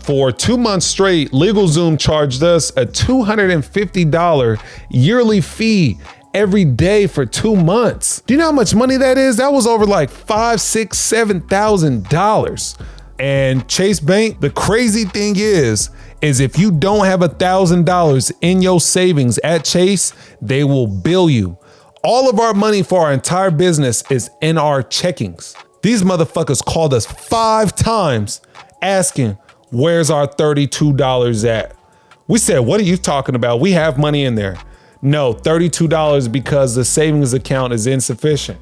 For 2 months straight, LegalZoom charged us a $250 yearly fee every day for 2 months. Do you know how much money that is? That was over like $5,000, $6,000, $7,000. And Chase Bank, the crazy thing is if you don't have $1,000 in your savings at Chase, they will bill you. All of our money for our entire business is in our checkings. These motherfuckers called us 5 times asking, where's our $32 at? We said, what are you talking about? We have money in there. No, $32 because the savings account is insufficient.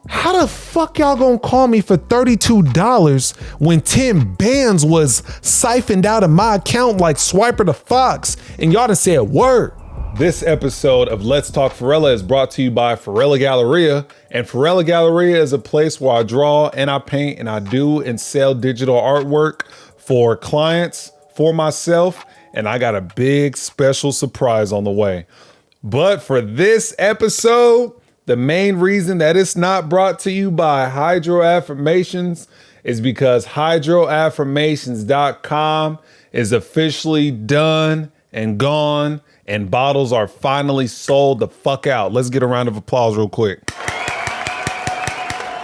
How the fuck y'all gonna call me for $32 when 10 bands was siphoned out of my account like Swiper the Fox and y'all done said word? This episode of Let's Talk Foerella is brought to you by Foerella Galleria. And Foerella Galleria is a place where I draw and I paint and I do and sell digital artwork for clients, for myself, and I got a big special surprise on the way. But for this episode, the main reason that it's not brought to you by HydroAffirmations is because HydroAffirmations.com is officially done and gone, and bottles are finally sold the fuck out. Let's get a round of applause real quick.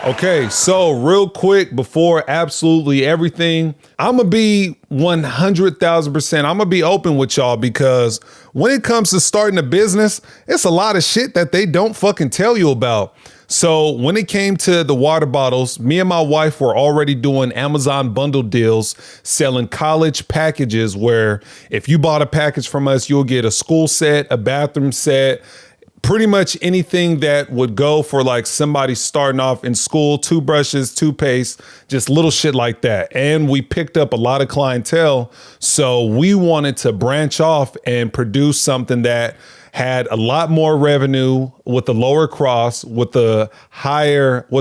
Okay, so real quick before absolutely everything, I'm gonna be 100,000%. I'm gonna be open with y'all because when it comes to starting a business, it's a lot of shit that they don't fucking tell you about. So when it came to the water bottles, me and my wife were already doing Amazon bundle deals, selling college packages where if you bought a package from us, you'll get a school set, a bathroom set, pretty much anything that would go for like somebody starting off in school, toothbrushes, toothpaste, just little shit like that. And we picked up a lot of clientele. So we wanted to branch off and produce something that had a lot more revenue with the lower cost, with the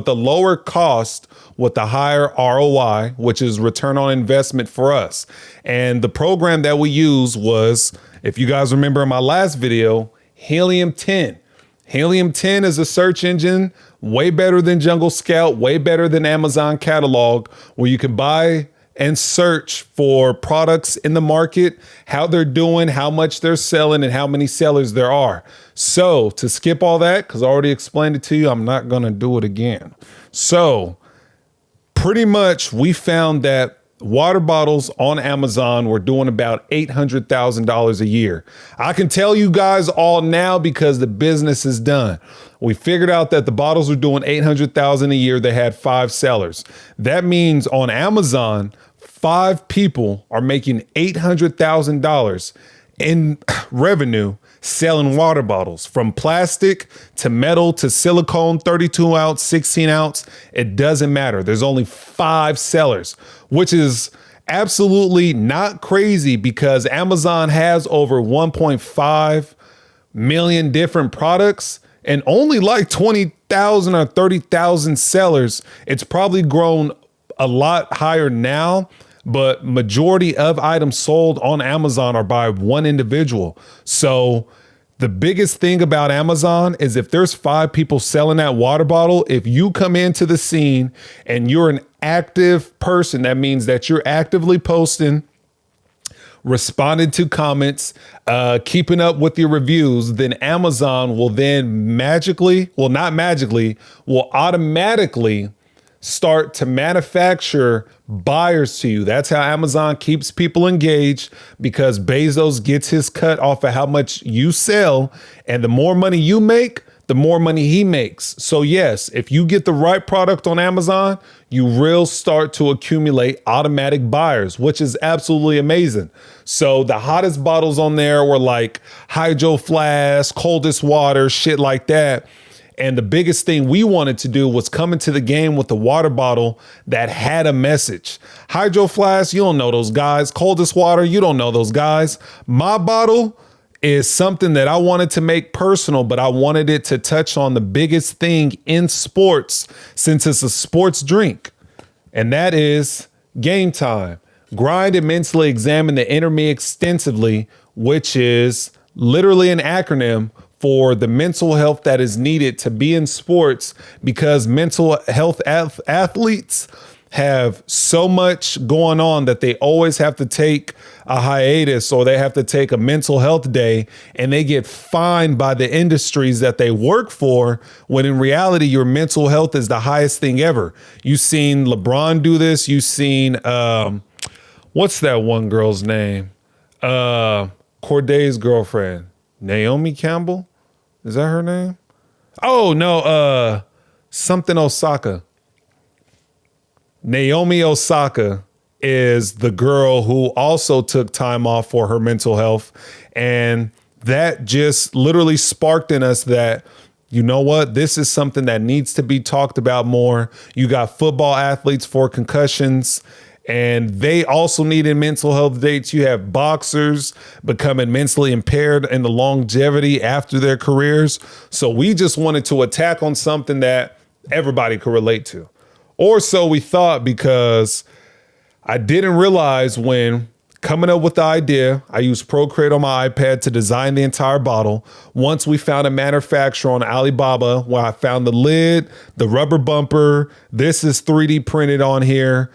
lower cost, with the higher ROI, which is return on investment for us. And the program that we used was, if you guys remember in my last video, Helium 10. Helium 10 is a search engine way better than Jungle Scout, way better than Amazon Catalog, where you can buy and search for products in the market, how they're doing, how much they're selling, and how many sellers there are. So to skip all that, because I already explained it to you, I'm not going to do it again. So pretty much we found that water bottles on Amazon were doing about $800,000 a year. I can tell you guys all now because the business is done. We figured out that the bottles were doing $800,000 a year. They had 5 sellers. That means on Amazon, 5 people are making $800,000 in revenue selling water bottles, from plastic to metal to silicone, 32 ounce, 16 ounce. It doesn't matter. There's only 5 sellers, which is absolutely not crazy because Amazon has over 1.5 million different products and only like 20,000 or 30,000 sellers. It's probably grown a lot higher now, but majority of items sold on Amazon are by one individual. So the biggest thing about Amazon is if there's 5 people selling that water bottle, if you come into the scene and you're an active person, that means that you're actively posting, responding to comments, keeping up with your reviews, then Amazon will then will automatically start to manufacture buyers to you. That's how Amazon keeps people engaged, because Bezos gets his cut off of how much you sell, and the more money you make, the more money he makes. So yes, if you get the right product on Amazon, you will start to accumulate automatic buyers, which is absolutely amazing. So the hottest bottles on there were like Hydro Flask, coldest water, shit like that. And the biggest thing we wanted to do was come into the game with a water bottle that had a message. Hydro Flask, you don't know those guys. Coldest water, you don't know those guys. My bottle is something that I wanted to make personal, but I wanted it to touch on the biggest thing in sports, since it's a sports drink, and that is game time. Grind and mentally examine the inner me extensively, which is literally an acronym for the mental health that is needed to be in sports, because mental health athletes have so much going on that they always have to take a hiatus or they have to take a mental health day, and they get fined by the industries that they work for, when in reality, your mental health is the highest thing ever. You've seen LeBron do this. You've seen, what's that one girl's name? Corday's girlfriend, Naomi Campbell. Is that her name? Oh, no, something Osaka. Naomi Osaka is the girl who also took time off for her mental health. And that just literally sparked in us that, you know what, this is something that needs to be talked about more. You got football athletes for concussions, and they also needed mental health dates. You have boxers becoming mentally impaired in the longevity after their careers. So we just wanted to attack on something that everybody could relate to. Or so we thought, because I didn't realize when coming up with the idea, I used Procreate on my iPad to design the entire bottle. Once we found a manufacturer on Alibaba, where I found the lid, the rubber bumper, this is 3D printed on here.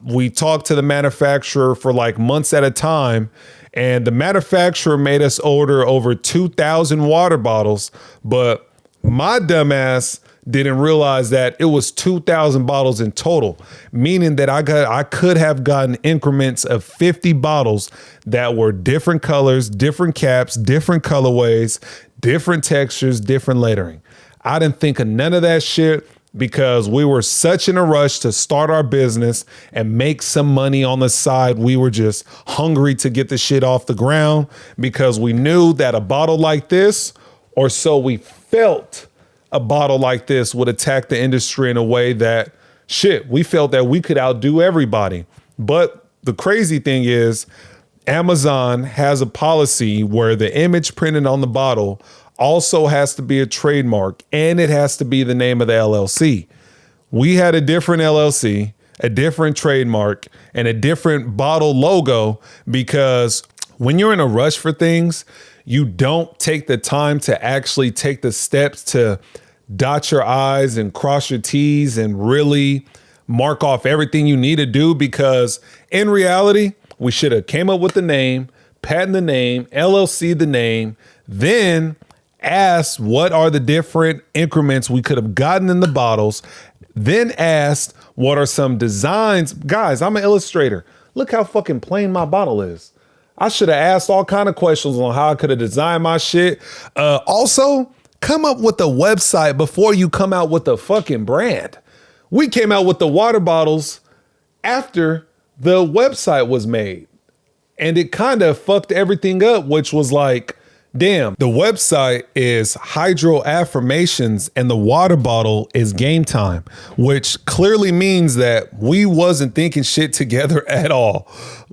We talked to the manufacturer for like months at a time, and the manufacturer made us order over 2,000 water bottles. But my dumbass didn't realize that it was 2,000 bottles in total, meaning that I could have gotten increments of 50 bottles that were different colors, different caps, different colorways, different textures, different lettering. I didn't think of none of that shit because we were such in a rush to start our business and make some money on the side. We were just hungry to get the shit off the ground because we knew that a bottle like this, or so we felt, a bottle like this would attack the industry in a way that, shit, we felt that we could outdo everybody. But the crazy thing is, Amazon has a policy where the image printed on the bottle also has to be a trademark, and it has to be the name of the LLC. We had a different LLC, a different trademark, and a different bottle logo, because when you're in a rush for things, you don't take the time to actually take the steps to dot your I's and cross your T's and really mark off everything you need to do, because in reality, we should have came up with the name, patent the name, LLC the name, then asked what are the different increments we could have gotten in the bottles, then asked what are some designs. Guys, I'm an illustrator. Look how fucking plain my bottle is. I should have asked all kind of questions on how I could have designed my shit. Also, come up with a website before you come out with a fucking brand. We came out with the water bottles after the website was made, and it kind of fucked everything up, which was like, damn, the website is HydroAffirmations and the water bottle is Game Time, which clearly means that we wasn't thinking shit together at all.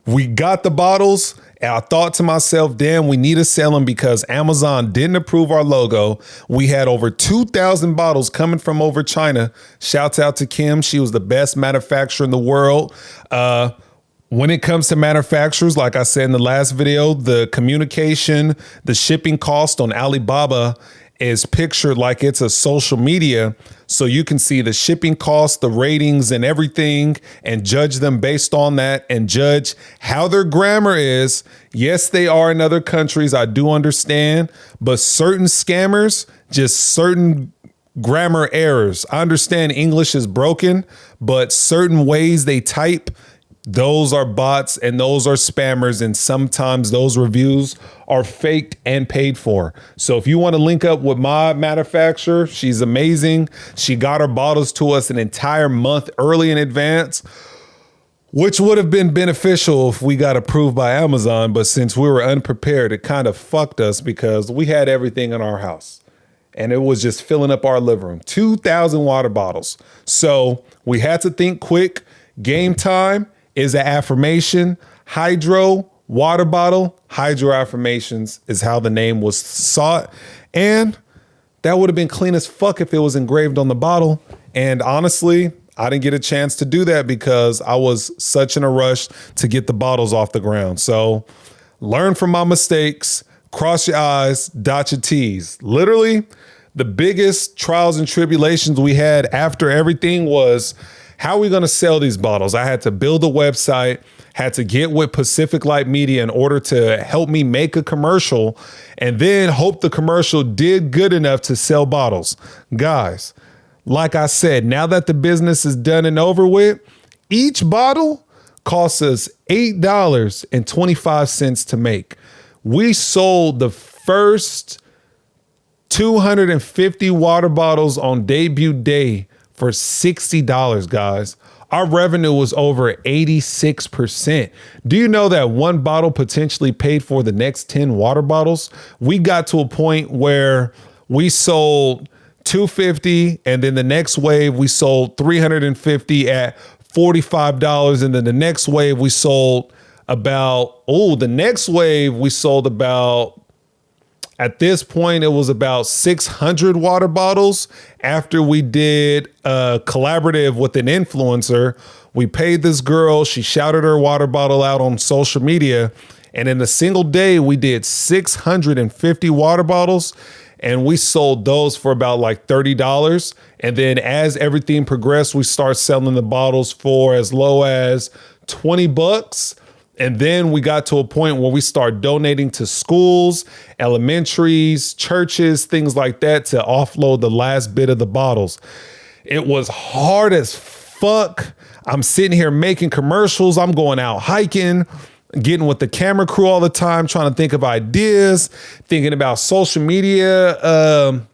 We got the bottles, and I thought to myself, damn, we need to sell them because Amazon didn't approve our logo. We had over 2,000 bottles coming from over China. Shouts out to Kim. She was the best manufacturer in the world. When it comes to manufacturers, like I said in the last video, the communication, the shipping cost on Alibaba is pictured like it's a social media. So you can see the shipping costs, the ratings and everything, and judge them based on that and judge how their grammar is. Yes, they are in other countries. I do understand, but certain scammers, just certain grammar errors. I understand English is broken, but certain ways they type, those are bots and those are spammers, and sometimes those reviews are faked and paid for. So if you want to link up with my manufacturer, she's amazing. She got her bottles to us an entire month early in advance, which would have been beneficial if we got approved by Amazon. But since we were unprepared, it kind of fucked us because we had everything in our house and it was just filling up our living room. 2,000 water bottles. So we had to think quick. Game Time is an affirmation. Hydro water bottle. HydroAffirmations is how the name was sought. And that would have been clean as fuck if it was engraved on the bottle. And honestly, I didn't get a chance to do that because I was such in a rush to get the bottles off the ground. So learn from my mistakes, cross your I's, dot your T's. Literally, the biggest trials and tribulations we had after everything was how are we going to sell these bottles? I had to build a website, had to get with Pacific Light Media in order to help me make a commercial, and then hope the commercial did good enough to sell bottles. Guys, like I said, now that the business is done and over with, each bottle costs us $8.25 to make. We sold the first 250 water bottles on debut day for $60, guys. Our revenue was over 86%. Do you know that one bottle potentially paid for the next 10 water bottles? We got to a point where we sold 250, and then the next wave we sold 350 at $45, and then the next wave we sold about, at this point, it was about 600 water bottles after we did a collaborative with an influencer. We paid this girl. She shouted her water bottle out on social media. And in a single day, we did 650 water bottles. And we sold those for about like $30. And then as everything progressed, we started selling the bottles for as low as $20. And then we got to a point where we started donating to schools, elementaries, churches, things like that to offload the last bit of the bottles. It was hard as fuck. I'm sitting here making commercials. I'm going out hiking, getting with the camera crew all the time, trying to think of ideas, thinking about social media,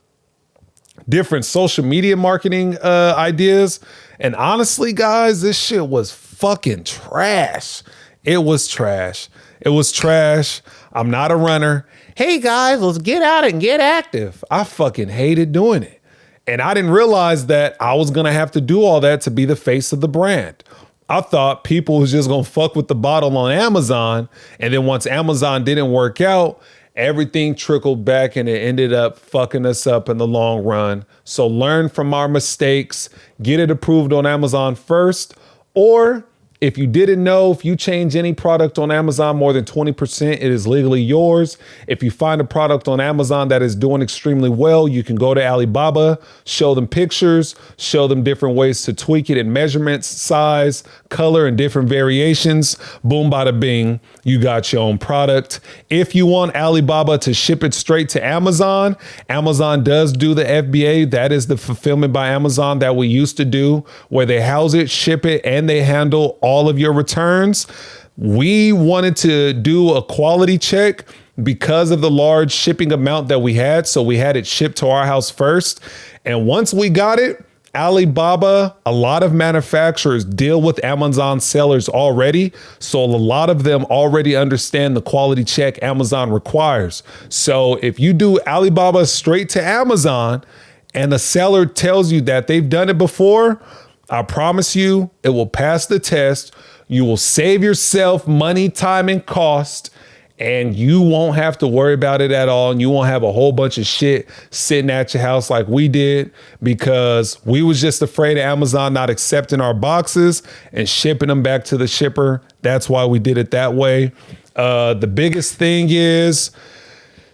different social media marketing ideas. And honestly, guys, this shit was fucking trash. It was trash. It was trash. I'm not a runner. Hey guys, let's get out and get active. I fucking hated doing it. And I didn't realize that I was going to have to do all that to be the face of the brand. I thought people was just going to fuck with the bottle on Amazon. And then once Amazon didn't work out, everything trickled back and it ended up fucking us up in the long run. So learn from our mistakes, get it approved on Amazon first, or if you didn't know, if you change any product on Amazon more than 20%, it is legally yours. If you find a product on Amazon that is doing extremely well, you can go to Alibaba, show them pictures, show them different ways to tweak it in measurements, size, color, and different variations. Boom, bada bing, you got your own product. If you want Alibaba to ship it straight to Amazon, Amazon does do the FBA. That is the fulfillment by Amazon that we used to do, where they house it, ship it, and they handle all of your returns. We wanted to do a quality check because of the large shipping amount that we had. So we had it shipped to our house first. And once we got it, Alibaba, a lot of manufacturers deal with Amazon sellers already. So a lot of them already understand the quality check Amazon requires. So if you do Alibaba straight to Amazon and the seller tells you that they've done it before, I promise you it will pass the test. You will save yourself money, time, and cost, and you won't have to worry about it at all. And you won't have a whole bunch of shit sitting at your house like we did, because we was just afraid of Amazon not accepting our boxes and shipping them back to the shipper. That's why we did it that way. The biggest thing is,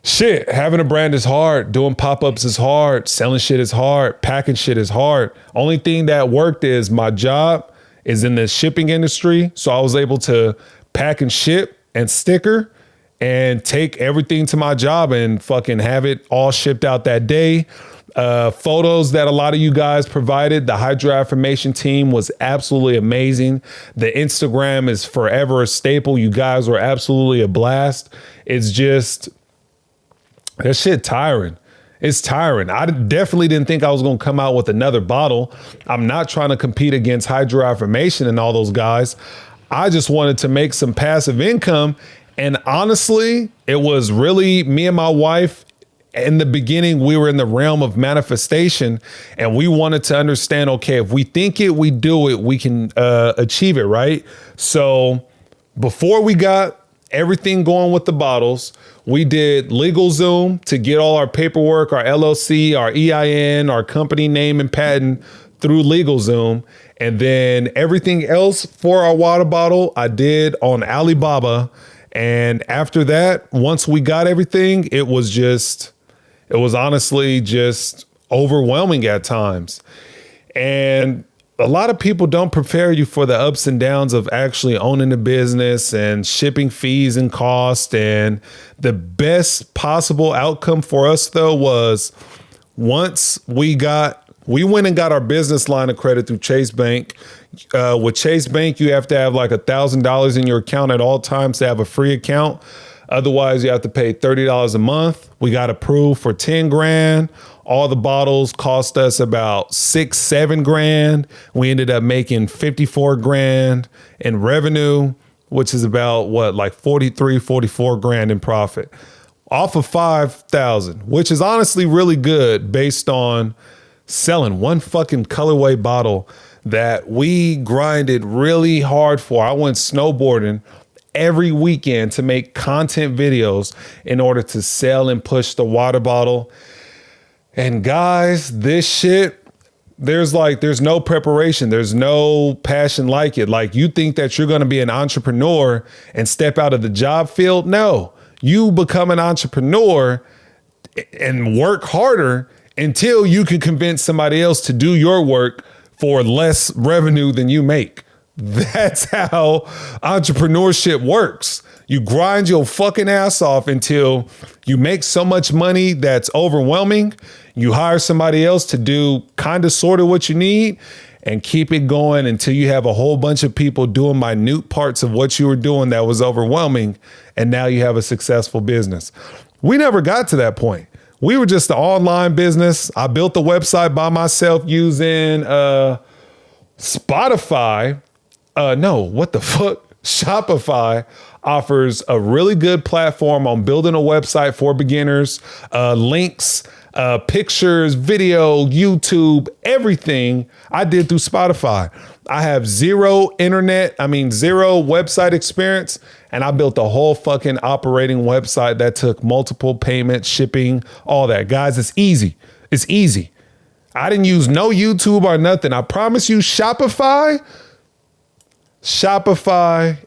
shit, having a brand is hard. Doing pop-ups is hard. Selling shit is hard. Packing shit is hard. Only thing that worked is my job is in the shipping industry. So I was able to pack and ship and sticker and take everything to my job and fucking have it all shipped out that day. Photos that a lot of you guys provided, the HydroAffirmation team was absolutely amazing. The Instagram is forever a staple. You guys were absolutely a blast. It's just, that shit tiring. It's tiring. I definitely didn't think I was going to come out with another bottle. I'm not trying to compete against HydroAffirmation and all those guys. I just wanted to make some passive income. And honestly, it was really me and my wife. In the beginning, we were in the realm of manifestation, and we wanted to understand, okay, if we think it, we do it, we can achieve it, right? So before we got everything going with the bottles, we did LegalZoom to get all our paperwork, our LLC, our EIN, our company name and patent through LegalZoom. And then everything else for our water bottle, I did on Alibaba. And after that, once we got everything, it was honestly just overwhelming at times. And a lot of people don't prepare you for the ups and downs of actually owning a business and shipping fees and cost. And the best possible outcome for us, though, was once we went and got our business line of credit through Chase Bank. With Chase Bank, you have to have like $1,000 in your account at all times to have a free account. Otherwise, you have to pay $30 a month. We got approved for 10 grand. All the bottles cost us about 6-7 grand. We ended up making 54 grand in revenue, which is about like 44 grand in profit off of 5,000, which is honestly really good based on selling one fucking colorway bottle that we grinded really hard for. I went snowboarding every weekend to make content videos in order to sell and push the water bottle. And guys, this shit, there's no preparation. There's no passion like it. Like, you think that you're going to be an entrepreneur and step out of the job field? No, you become an entrepreneur and work harder until you can convince somebody else to do your work for less revenue than you make. That's how entrepreneurship works. You grind your fucking ass off until you make so much money that's overwhelming. You hire somebody else to do kind of sort of what you need and keep it going until you have a whole bunch of people doing minute parts of what you were doing that was overwhelming. And now you have a successful business. We never got to that point. We were just an online business. I built the website by myself using Spotify. Shopify offers a really good platform on building a website for beginners, links, pictures, video, YouTube, everything I did through Spotify. I have zero website experience, and I built a whole fucking operating website that took multiple payments, shipping, all that. Guys, it's easy. It's easy. I didn't use no YouTube or nothing. I promise you, Shopify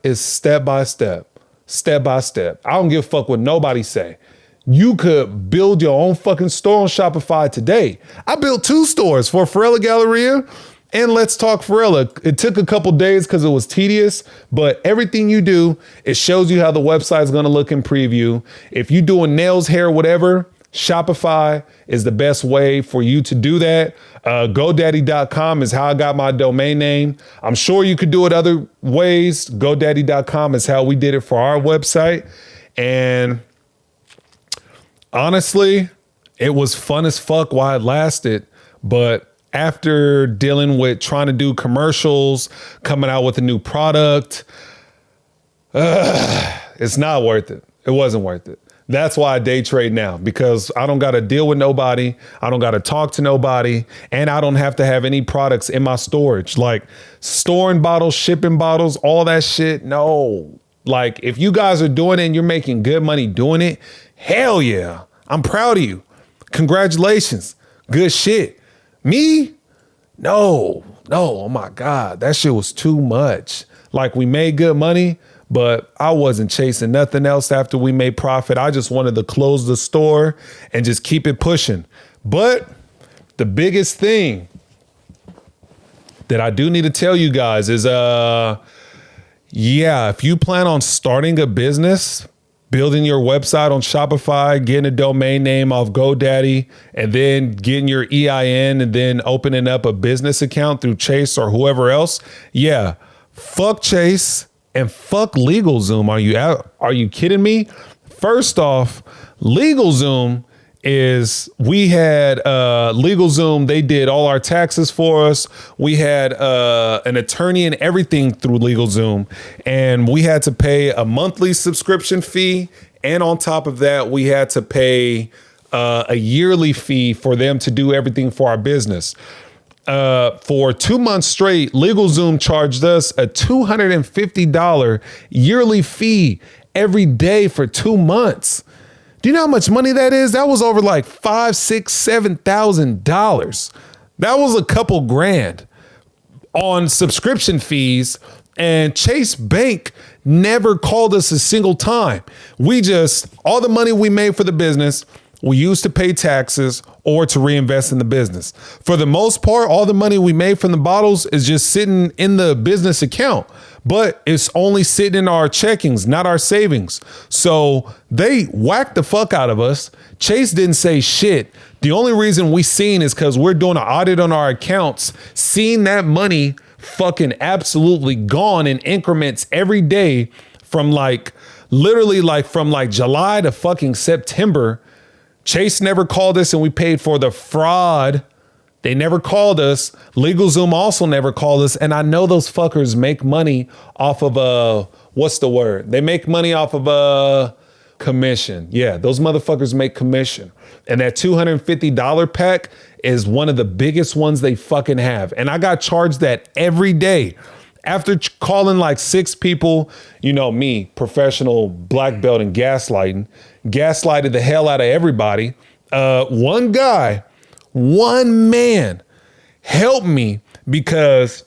is step by step. I don't give a fuck what nobody say. You could build your own fucking store on Shopify today. I built 2 stores for Foerella Galleria and Let's Talk Foerella. It took a couple days because it was tedious, but everything you do, it shows you how the website is going to look in preview. If you're doing nails, hair, whatever, Shopify is the best way for you to do that. GoDaddy.com is how I got my domain name. I'm sure you could do it other ways. GoDaddy.com is how we did it for our website. And honestly, it was fun as fuck while it lasted. But after dealing with trying to do commercials, coming out with a new product, it's not worth it. It wasn't worth it. That's why I day trade now, because I don't got to deal with nobody. I don't got to talk to nobody. And I don't have to have any products in my storage, like storing bottles, shipping bottles, all that shit. No, like if you guys are doing it and you're making good money doing it, hell yeah. I'm proud of you. Congratulations. Good shit. Me? No. Oh my God. That shit was too much. Like, we made good money, but I wasn't chasing nothing else after we made profit. I just wanted to close the store and just keep it pushing. But the biggest thing that I do need to tell you guys is, if you plan on starting a business, building your website on Shopify, getting a domain name off GoDaddy, and then getting your EIN and then opening up a business account through Chase or whoever else. Yeah, fuck Chase and fuck LegalZoom. Are you kidding me? First off, LegalZoom is, we had LegalZoom. They did all our taxes for us. We had an attorney and everything through LegalZoom, and we had to pay a monthly subscription fee. And on top of that, we had to pay a yearly fee for them to do everything for our business. For 2 months straight, LegalZoom charged us a $250 yearly fee every day for 2 months. Do you know how much money that is? That was over like $5,000, $6,000, $7,000. That was a couple grand on subscription fees. And Chase Bank never called us a single time. All the money we made for the business, we use to pay taxes or to reinvest in the business. For the most part, all the money we made from the bottles is just sitting in the business account, but it's only sitting in our checkings, not our savings. So they whacked the fuck out of us. Chase didn't say shit. The only reason we seen is because we're doing an audit on our accounts, seeing that money fucking absolutely gone in increments every day from literally from July to fucking September. Chase never called us and we paid for the fraud. They never called us. LegalZoom also never called us. And I know those fuckers make money off of what's the word? They make money off of commission. Yeah, those motherfuckers make commission. And that $250 pack is one of the biggest ones they fucking have. And I got charged that every day. After calling like 6 people, you know me, professional black belt and gaslighted the hell out of everybody. One man helped me because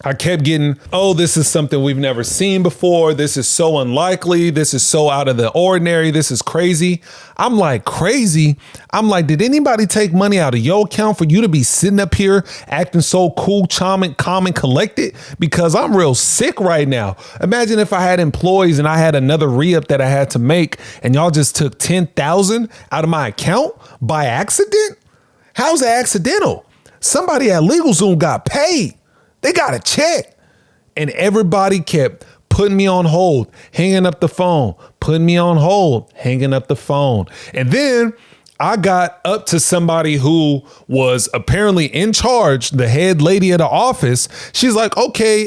I kept getting, oh, this is something we've never seen before. This is so unlikely. This is so out of the ordinary. This is crazy. I'm like, crazy? I'm like, did anybody take money out of your account for you to be sitting up here acting so cool, charming, calm, and collected? Because I'm real sick right now. Imagine if I had employees and I had another re-up that I had to make and y'all just took $10,000 out of my account by accident? How's that accidental? Somebody at LegalZoom got paid. They got a check. And everybody kept putting me on hold, hanging up the phone, putting me on hold, hanging up the phone. And then I got up to somebody who was apparently in charge, the head lady of the office. She's like, okay,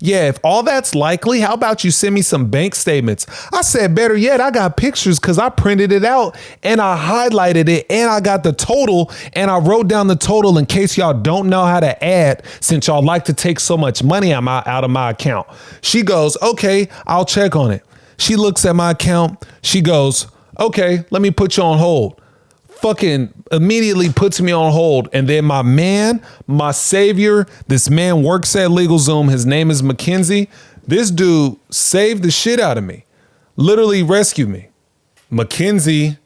yeah, if all that's likely, how about you send me some bank statements? I said, better yet, I got pictures because I printed it out and I highlighted it and I got the total and I wrote down the total in case y'all don't know how to add since y'all like to take so much money out of my account. She goes, okay, I'll check on it. She looks at my account. She goes, okay, let me put you on hold. Fucking immediately puts me on hold. And then my savior, this man works at LegalZoom. His name is Mackenzie. This dude saved the shit out of me, literally rescued me. Mackenzie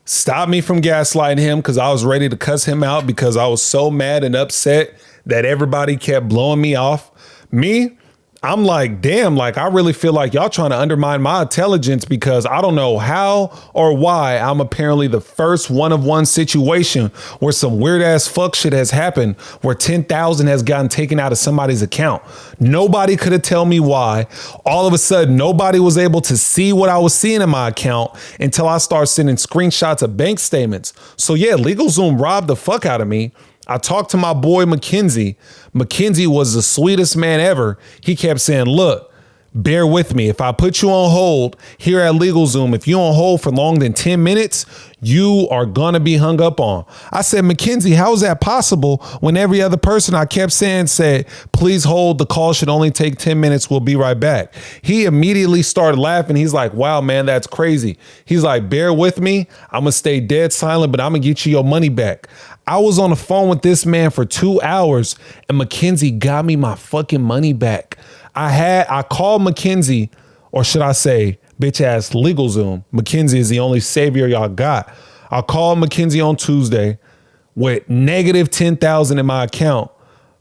stopped me from gaslighting him because I was ready to cuss him out because I was so mad and upset that everybody kept blowing me off. I'm like, damn, like, I really feel like y'all trying to undermine my intelligence because I don't know how or why I'm apparently the first one-of-one situation where some weird ass fuck shit has happened where 10,000 has gotten taken out of somebody's account. Nobody could have told me why. All of a sudden, nobody was able to see what I was seeing in my account until I started sending screenshots of bank statements. So yeah, LegalZoom robbed the fuck out of me. I talked to my boy, Mackenzie. Mackenzie was the sweetest man ever. He kept saying, look, bear with me. If I put you on hold here at LegalZoom, if you're on hold for longer than 10 minutes, you are going to be hung up on. I said, Mackenzie, how is that possible when every other person I kept saying said, please hold, the call should only take 10 minutes. We'll be right back. He immediately started laughing. He's like, wow, man, that's crazy. He's like, bear with me. I'm going to stay dead silent, but I'm going to get you your money back. I was on the phone with this man for 2 hours and Mackenzie got me my fucking money back. I called Mackenzie, or should I say, bitch ass LegalZoom. Mackenzie is the only savior y'all got. I called Mackenzie on Tuesday with negative 10,000 in my account.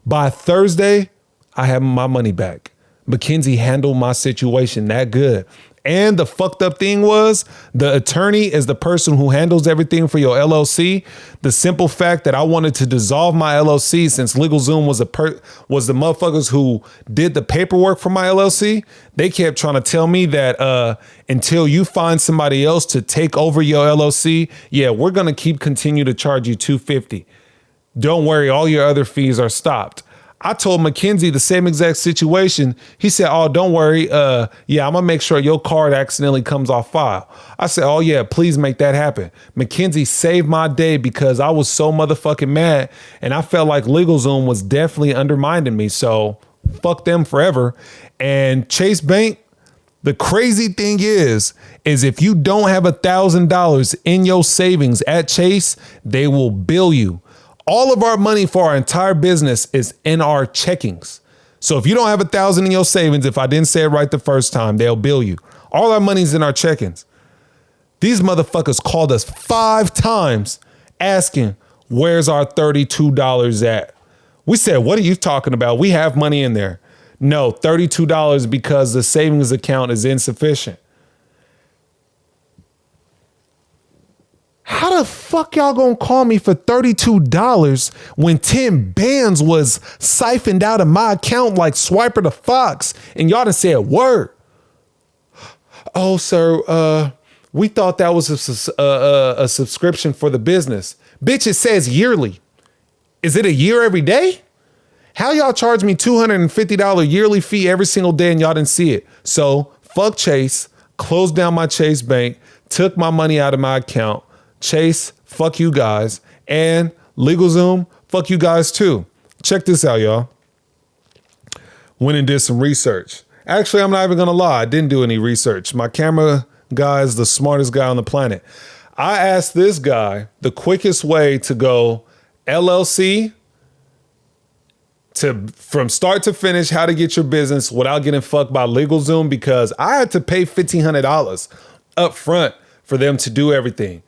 By Thursday, I have my money back. Mackenzie handled my situation that good. And the fucked up thing was the attorney is the person who handles everything for your LLC. The simple fact that I wanted to dissolve my LLC since LegalZoom was the motherfuckers who did the paperwork for my LLC. They kept trying to tell me that until you find somebody else to take over your LLC, yeah, we're going to continue to charge you $250. Don't worry, all your other fees are stopped. I told Mackenzie the same exact situation. He said, oh, don't worry. Yeah, I'm going to make sure your card accidentally comes off file. I said, oh, yeah, please make that happen. Mackenzie saved my day because I was so motherfucking mad. And I felt like LegalZoom was definitely undermining me. So fuck them forever. And Chase Bank, the crazy thing is if you don't have $1,000 in your savings at Chase, they will bill you. All of our money for our entire business is in our checkings. So if you don't have $1,000 in your savings, if I didn't say it right the first time, they'll bill you. All our money's in our checkings. These motherfuckers called us 5 times asking, where's our $32 at? We said, what are you talking about? We have money in there. No, $32 because the savings account is insufficient. How the fuck y'all gonna call me for $32 when 10 bands was siphoned out of my account like Swiper the Fox and y'all done said word? Oh, sir, we thought that was a subscription for the business. Bitch, it says yearly. Is it a year every day? How y'all charge me $250 yearly fee every single day and y'all didn't see it? So fuck Chase, closed down my Chase bank, took my money out of my account. Chase, fuck you guys. And LegalZoom, fuck you guys too. Check this out, y'all. Went and did some research. Actually, I'm not even gonna lie. I didn't do any research. My camera guy is the smartest guy on the planet. I asked this guy the quickest way to go LLC from start to finish, how to get your business without getting fucked by LegalZoom, because I had to pay $1,500 up front for them to do everything.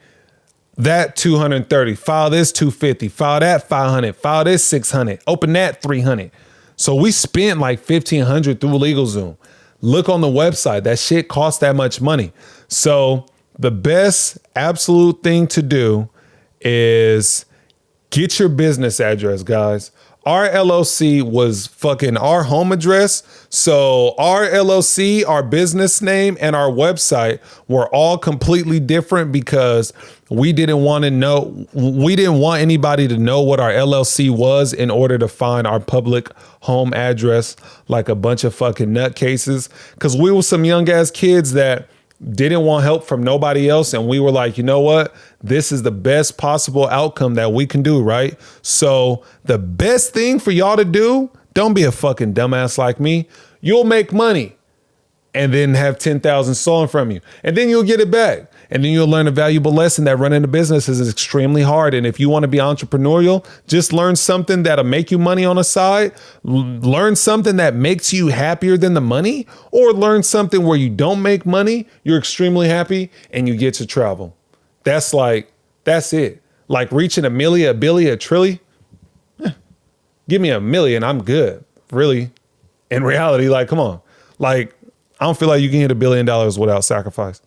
That $230, file this $250, file that $500, file this $600, open that $300. So we spent like $1,500 through LegalZoom. Look on the website, that shit costs that much money. So the best absolute thing to do is get your business address, guys. Our LLC was fucking our home address. So our LLC, our business name, and our website were all completely different because we didn't want anybody to know what our LLC was in order to find our public home address like a bunch of fucking nutcases. Because we were some young ass kids that didn't want help from nobody else. And we were like, you know what? This is the best possible outcome that we can do, right? So the best thing for y'all to do, don't be a fucking dumbass like me. You'll make money and then have 10,000 stolen from you. And then you'll get it back. And then you'll learn a valuable lesson that running a business is extremely hard. And if you want to be entrepreneurial, just learn something that'll make you money on the side. Learn something that makes you happier than the money, or learn something where you don't make money, you're extremely happy, and you get to travel. That's it. Like reaching a million, a billion, a trillion. Give me $1 million, I'm good. Really. In reality, like, come on. Like, I don't feel like you can hit $1 billion without sacrifice.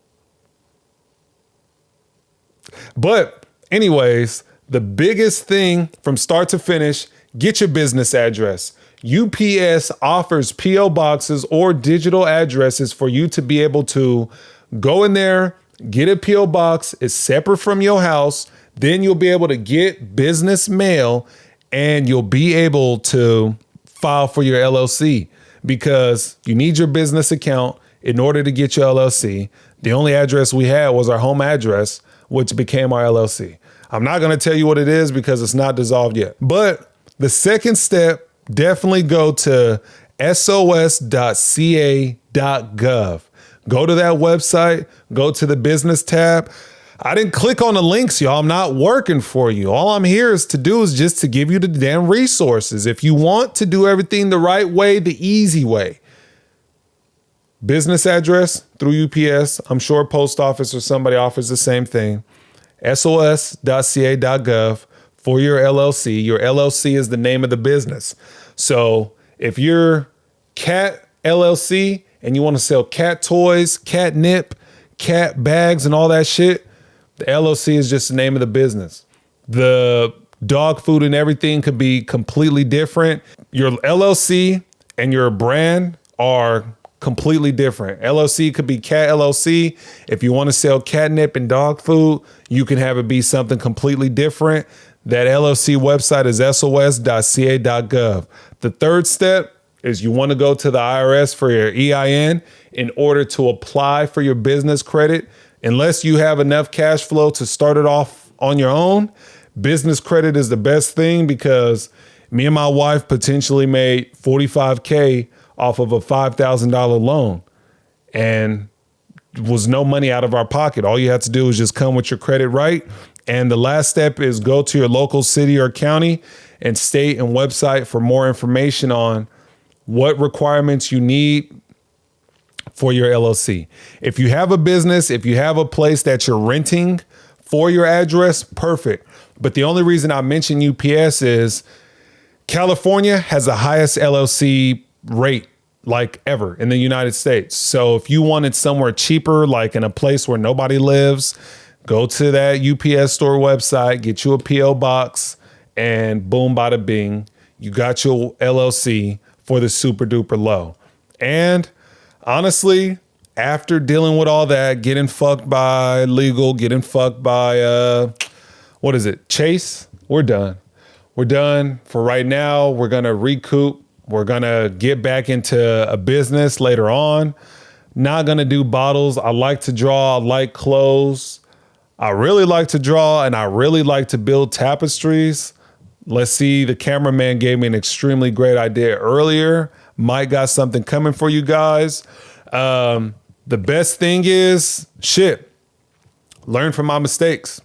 But anyways, the biggest thing from start to finish, get your business address. UPS offers PO boxes or digital addresses for you to be able to go in there, get a PO box. It's separate from your house. Then you'll be able to get business mail and you'll be able to file for your LLC because you need your business account in order to get your LLC. The only address we had was our home address, which became our LLC. I'm not going to tell you what it is because it's not dissolved yet. But the second step, definitely go to sos.ca.gov. Go to that website, go to the business tab. I didn't click on the links, y'all. I'm not working for you. All I'm here is just to give you the damn resources. If you want to do everything the right way, the easy way, business address through UPS. I'm sure post office or somebody offers the same thing. sos.ca.gov for your LLC. Your LLC is the name of the business. So if you're Cat LLC and you want to sell cat toys, catnip, cat bags, and all that shit, the LLC is just the name of the business. The dog food and everything could be completely different. Your LLC and your brand are completely different. LLC could be Cat LLC. If you want to sell catnip and dog food, you can have it be something completely different. That LLC website is sos.ca.gov. The third step is you want to go to the IRS for your EIN in order to apply for your business credit. Unless you have enough cash flow to start it off on your own, business credit is the best thing because me and my wife potentially made $45K off of a $5,000 loan and was no money out of our pocket. All you have to do is just come with your credit right. And the last step is go to your local city or county and state and website for more information on what requirements you need for your LLC. If you have a business, if you have a place that you're renting for your address, perfect. But the only reason I mention UPS is California has the highest LLC rate like ever in the United States. So if you wanted somewhere cheaper, like in a place where nobody lives, go to that UPS store website, get you a PO box, and boom, bada bing, you got your LLC for the super duper low. And honestly, after dealing with all that, getting fucked by legal, getting fucked by, Chase, we're done. We're done for right now. We're going to recoup. We're going to get back into a business later on. Not going to do bottles. I like to draw. I like clothes. I really like to draw, and I really like to build tapestries. Let's see. The cameraman gave me an extremely great idea earlier. Mike got something coming for you guys. The best thing is, learn from my mistakes.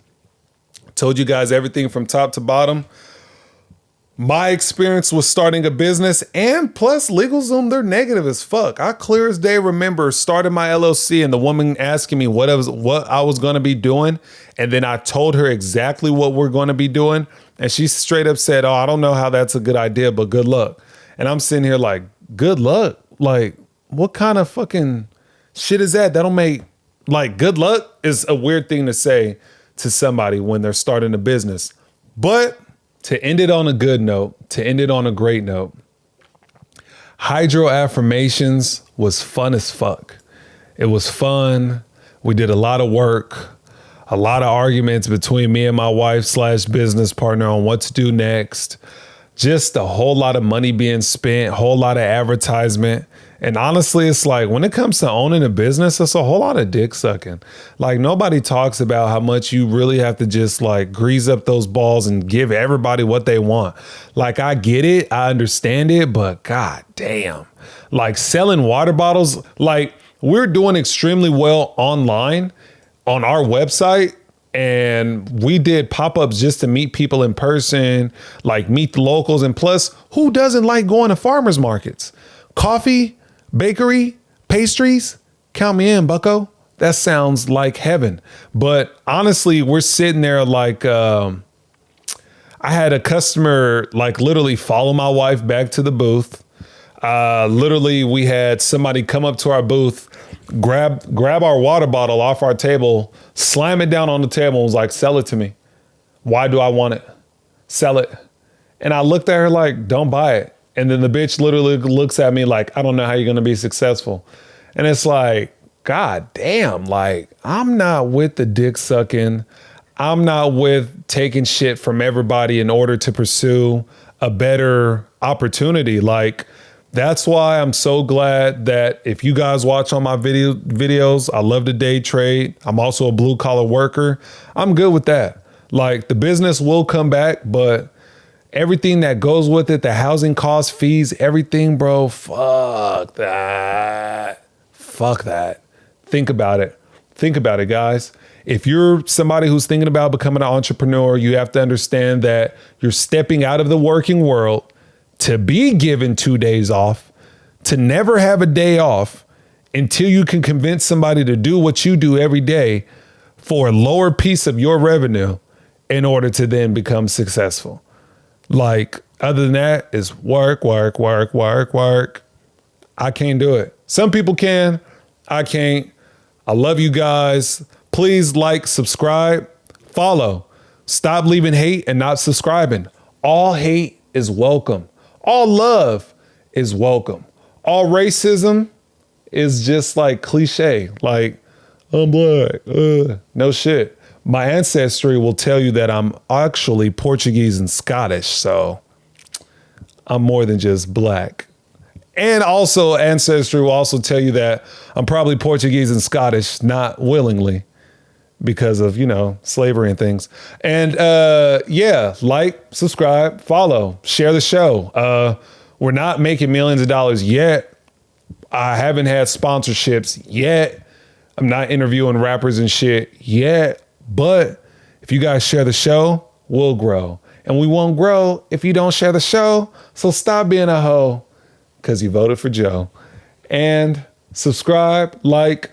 Told you guys everything from top to bottom. My experience was starting a business, and plus LegalZoom, they're negative as fuck. I clear as day remember starting my LLC and the woman asking me what I was going to be doing. And then I told her exactly what we're going to be doing. And she straight up said, "Oh, I don't know how that's a good idea, but good luck." And I'm sitting here like, good luck? Like, what kind of fucking shit is that? That'll make, like, good luck is a weird thing to say to somebody when they're starting a business. But to end it on a good note, to end it on a great note, HydroAffirmations was fun as fuck. It was fun. We did a lot of work, a lot of arguments between me and my wife / business partner on what to do next. Just a whole lot of money being spent, whole lot of advertisement. And honestly, it's like when it comes to owning a business, it's a whole lot of dick sucking. Like nobody talks about how much you really have to just like grease up those balls and give everybody what they want. Like I get it, I understand it, but god damn. Like selling water bottles, like we're doing extremely well online on our website. And we did pop-ups just to meet people in person, like meet the locals. And plus, who doesn't like going to farmers markets? Coffee, bakery, pastries, count me in, bucko. That sounds like heaven. But honestly, we're sitting there like, I had a customer like literally follow my wife back to the booth. Literally, we had somebody come up to our booth, grab our water bottle off our table, slam it down on the table and was like, "Sell it to me. Why do I want it? Sell it." And I looked at her like, "Don't buy it." And then the bitch literally looks at me like, "I don't know how you're going to be successful." And it's like, god damn, like I'm not with the dick sucking. I'm not with taking shit from everybody in order to pursue a better opportunity. Like, that's why I'm so glad that if you guys watch on my videos, I love to day trade. I'm also a blue collar worker. I'm good with that. Like the business will come back, but everything that goes with it, the housing costs, fees, everything, bro, fuck that. Fuck that. Think about it. Think about it, guys. If you're somebody who's thinking about becoming an entrepreneur, you have to understand that you're stepping out of the working world to be given 2 days off, to never have a day off until you can convince somebody to do what you do every day for a lower piece of your revenue in order to then become successful. Like, other than that, it's work, work, work, work, work. I can't do it. Some people can. I can't. I love you guys. Please like, subscribe, follow. Stop leaving hate and not subscribing. All hate is welcome. All love is welcome. All racism is just like cliche. Like, I'm black. No shit. My ancestry will tell you that I'm actually Portuguese and Scottish. So I'm more than just black. And also ancestry will also tell you that I'm probably Portuguese and Scottish, not willingly, because of, slavery and things. And yeah, like, subscribe, follow, share the show. We're not making millions of dollars yet. I haven't had sponsorships yet. I'm not interviewing rappers and shit yet. But if you guys share the show, we'll grow. And we won't grow if you don't share the show. So stop being a hoe because you voted for Joe. And subscribe, like.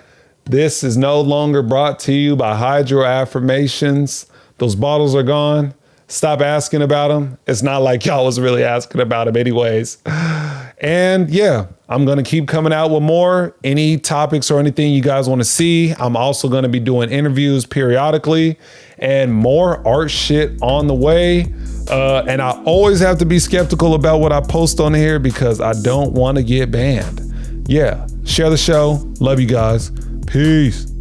This is no longer brought to you by HydroAffirmations. Those bottles are gone. Stop asking about them. It's not like y'all was really asking about them anyways. And yeah, I'm going to keep coming out with more. Any topics or anything you guys want to see. I'm also going to be doing interviews periodically and more art shit on the way. And I always have to be skeptical about what I post on here because I don't want to get banned. Yeah, share the show. Love you guys. Peace.